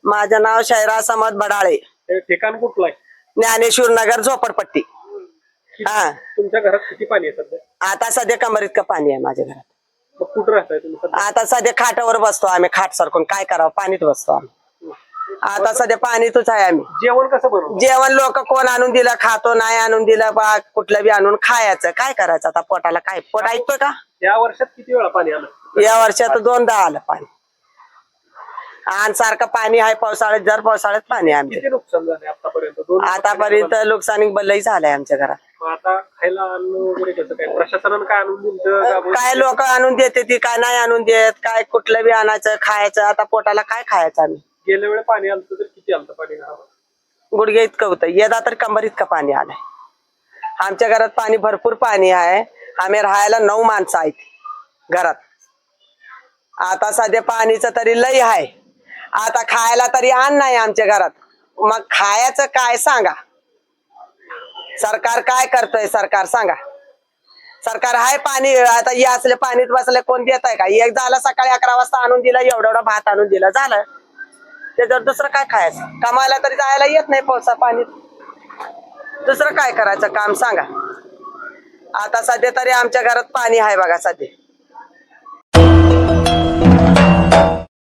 माझं नाव शायरा समद बडाळे, हे ठिकाण कुठलं आहे? ज्ञानेश्वर नगर, झोपडपट्टी. हा, तुमच्या घरात किती पाणी आहे सध्या? आता सध्या कमर इतकं पाणी आहे माझ्या घरात. मग कुठं राहताय तुम्ही सध्या? आता सध्या खाटावर बसतो आम्ही, खाट सरकून काय करावं, पाणीत बसतो आम्ही. आता सध्या पाणीतच आहे आम्ही. जेवण कसं बनवलं? जेवण लोक कोण आणून दिलं खातो, नाही आणून दिलं बा कुठलं बी आणून खायचं. काय करायचं आता, पोटाला काय पोट ऐकतोय का? या वर्षात किती वेळा पाणी आलं? या वर्षात 2दा आलं पाणी. आणि सारखं पाणी आहे पावसाळ्यात, जर पावसाळ्यात पाणी आहे आमच्या. किती नुकसान झाले आतापर्यंत? आतापर्यंत नुकसानी लई झालंय आमच्या घरात. मग आता खायला अन्न वगैरे कसं काय? प्रशासनानं काय आणून दिलं? काय लोक आणून देते ती, काय नाही आणून देत, काय कुठलं बी आणायचं खायचं. आता पोटाला काय खायचं आम्ही. गेल्या वेळेला पाणी आलं तर किती आलं पाणी घरावर? गुडघे इतकं होतं, यदा तर कंबर इतकं पाणी आलंय. आमच्या घरात पाणी भरपूर पाणी आहे. आम्ही राहायला 9 माणसं आहेत घरात. आता सध्या पाणीचं तरी लई आहे. आता खायला तरी अन्न नाही आमच्या घरात. मग खायचं काय सांगा? सरकार काय करतोय? सरकार सांगा. सरकार आहे पाणी, आता या असले पाणीत बसले कोण देत आहे का? एक झालं सकाळी 11 वाजता आणून दिलं, एवढा भात आणून दिला, झालं. त्याच्यावर दुसरं काय खायचं? कमायला तरी जायला येत नाही पावसा पाणीत. दुसरं काय करायचं काम सांगा? आता सध्या तरी आमच्या घरात पाणी आहे बघा सध्या.